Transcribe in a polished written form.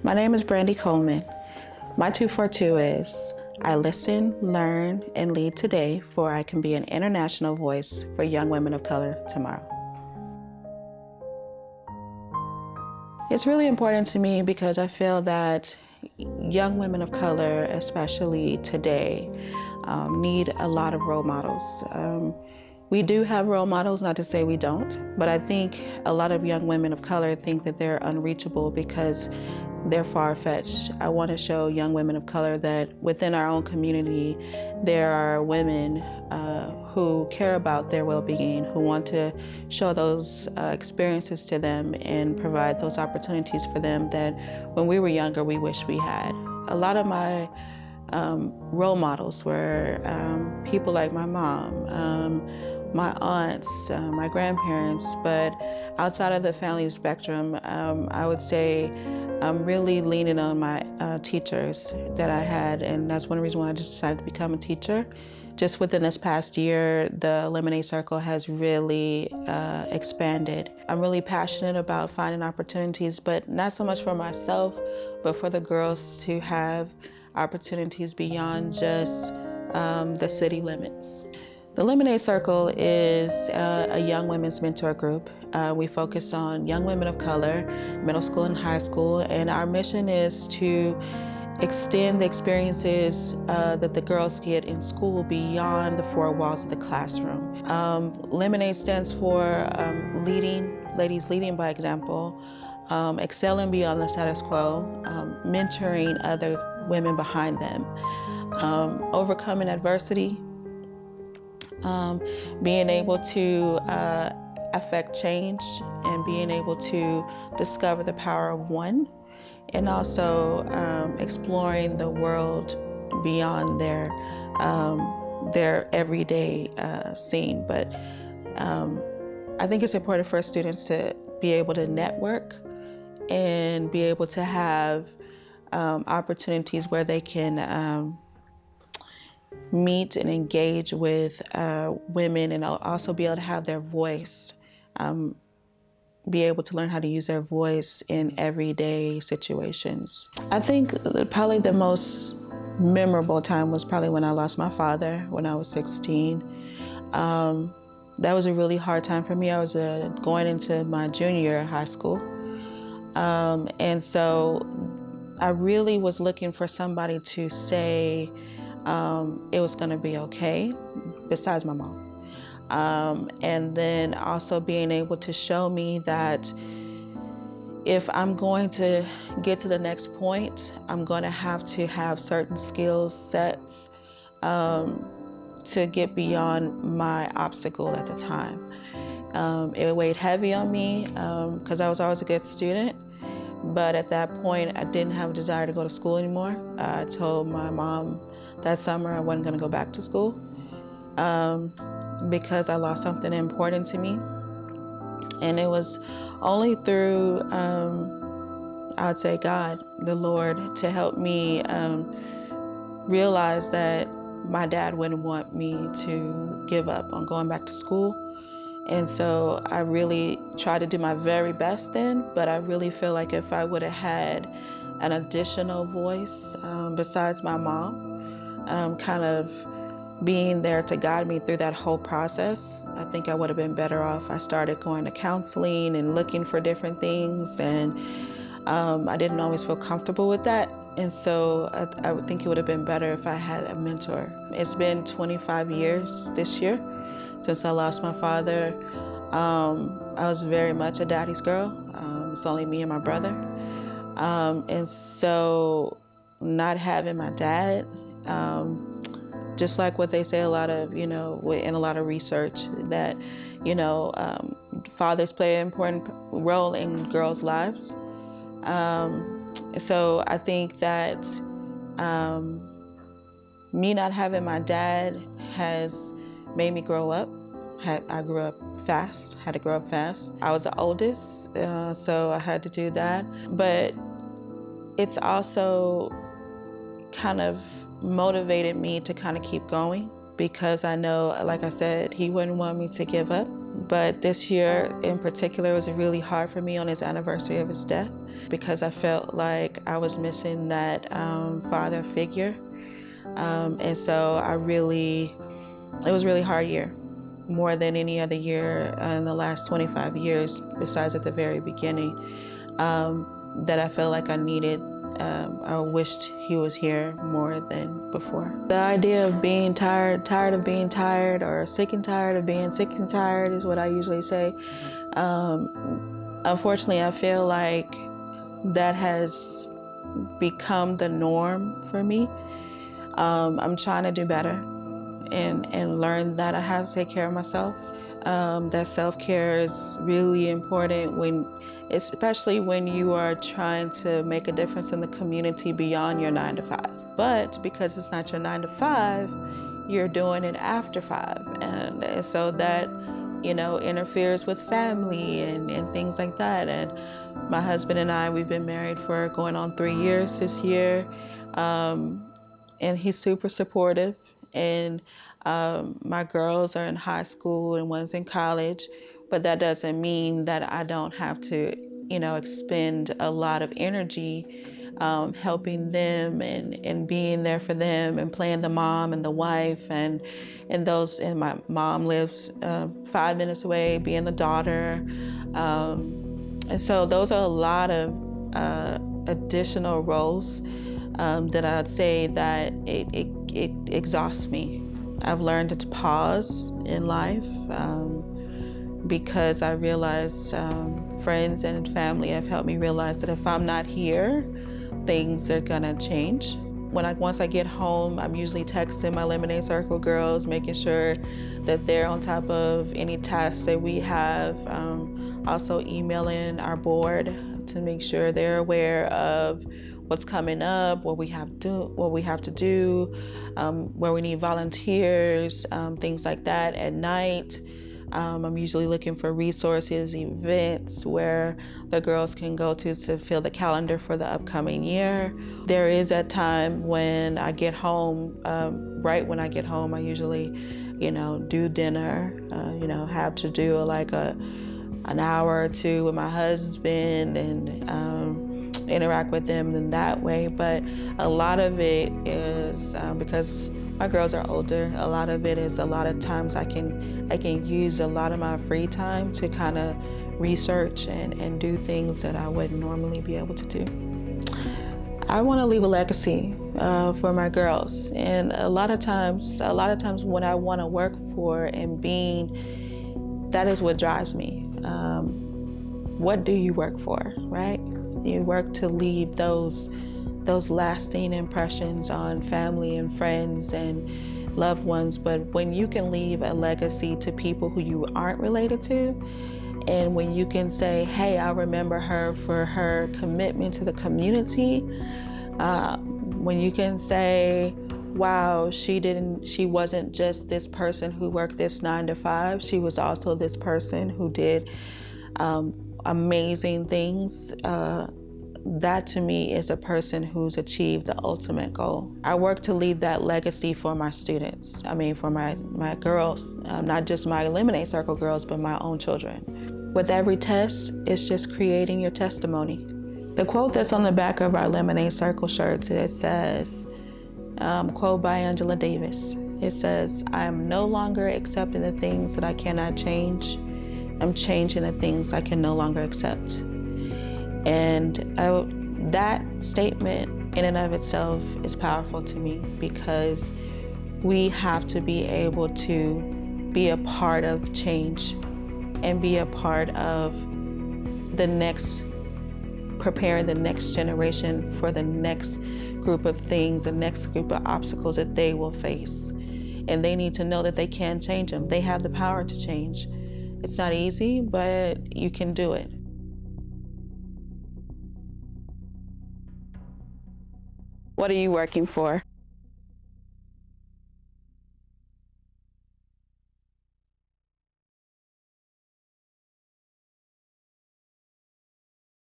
My name is Brandi Coleman. My242 is I listen, learn, and lead today for I can be an international voice for young women of color tomorrow. It's really important to me because I feel that young women of color, especially today, need a lot of role models. We do have role models, not to say we don't, but I think a lot of young women of color think that they're unreachable because they're far-fetched. I want to show young women of color that within our own community, there are women who care about their well-being, who want to show those experiences to them and provide those opportunities for them that when we were younger, we wish we had. A lot of my role models were people like my mom, my aunts, my grandparents, but outside of the family spectrum, I would say I'm really leaning on my teachers that I had, and that's one reason why I decided to become a teacher. Just within this past year, the Lemonade Circle has really expanded. I'm really passionate about finding opportunities, but not so much for myself, but for the girls to have opportunities beyond just the city limits. The Lemonade Circle is a young women's mentor group. We focus on young women of color, middle school and high school, and our mission is to extend the experiences that the girls get in school beyond the four walls of the classroom. Lemonade stands for ladies leading by example, excelling beyond the status quo, mentoring other women behind them, overcoming adversity, being able to affect change and being able to discover the power of one, and also exploring the world beyond their everyday scene. But I think it's important for students to be able to network and be able to have opportunities where they can meet and engage with women, and also be able to have their voice, be able to learn how to use their voice in everyday situations. I think probably the most memorable time was probably when I lost my father when I was 16. That was a really hard time for me. I was going into my junior year of high school. And so I really was looking for somebody to say it was gonna be okay, besides my mom. And then also being able to show me that if I'm going to get to the next point, I'm going to have certain skill sets to get beyond my obstacle at the time. It weighed heavy on me because I was always a good student, but at that point I didn't have a desire to go to school anymore. I told my mom that summer I wasn't going to go back to school because I lost something important to me. And it was only through, I would say, God, the Lord, to help me realize that my dad wouldn't want me to give up on going back to school. And so I really tried to do my very best then, but I really feel like if I would have had an additional voice besides my mom, kind of being there to guide me through that whole process, I think I would have been better off. I started going to counseling and looking for different things, and I didn't always feel comfortable with that. And so I would think it would have been better if I had a mentor. It's been 25 years this year since I lost my father. I was very much a daddy's girl. It's only me and my brother. And so not having my dad, just like what they say a lot of, in a lot of research, that, fathers play an important role in girls' lives. So I think that me not having my dad has made me grow up. I grew up fast, had to grow up fast. I was the oldest, so I had to do that. But it's also kind of motivated me to kind of keep going, because I know, like I said, he wouldn't want me to give up. But this year in particular was really hard for me on his anniversary of his death. because I felt like I was missing that father figure. And so it was a really hard year, more than any other year in the last 25 years, besides at the very beginning, that I felt like I needed. I wished he was here more than before. The idea of being tired of being tired, or sick and tired of being sick and tired is what I usually say. Unfortunately, I feel like that has become the norm for me. I'm trying to do better and learn that I have to take care of myself. That self-care is really important especially when you are trying to make a difference in the community beyond your 9 to 5. But because it's not your 9 to 5, you're doing it after 5. And so that, interferes with family and things like that. And my husband and I, we've been married for going on 3 years this year. And he's super supportive. And my girls are in high school and one's in college, but that doesn't mean that I don't have to, expend a lot of energy helping them and being there for them and playing the mom and the wife and my mom lives 5 minutes away, being the daughter. And so those are a lot of additional roles that I'd say that it exhausts me. I've learned to pause in life because I realized friends and family have helped me realize that if I'm not here, things are gonna change. Once I get home, I'm usually texting my Lemonade Circle girls, making sure that they're on top of any tasks that we have. Also emailing our board to make sure they're aware of what's coming up, what we have to do, where we need volunteers, things like that. At night, I'm usually looking for resources, events where the girls can go to fill the calendar for the upcoming year. There is a time when I get home, right when I get home, I usually, do dinner, have to do an hour or two with my husband and interact with them in that way. But a lot of it is because my girls are older. A lot of it is a lot of times I can use a lot of my free time to kind of research and do things that I wouldn't normally be able to do. I want to leave a legacy for my girls, and a lot of times when I want to work for and that is what drives me. What do you work for, right? You work to leave those lasting impressions on family and friends and loved ones. But when you can leave a legacy to people who you aren't related to, and when you can say, hey, I remember her for her commitment to the community, when you can say, wow, she wasn't just this person who worked this 9 to 5, she was also this person who did amazing things. That to me is a person who's achieved the ultimate goal. I work to leave that legacy for my students. For my girls, not just my Lemonade Circle girls, but my own children. With every test, it's just creating your testimony. The quote that's on the back of our Lemonade Circle shirts, it says, quote by Angela Davis. It says, I am no longer accepting the things that I cannot change. I'm changing the things I can no longer accept. And that statement in and of itself is powerful to me, because we have to be able to be a part of change and be a part of preparing the next generation for the next group of things, the next group of obstacles that they will face. And they need to know that they can change them. They have the power to change. It's not easy, but you can do it. What are you working for?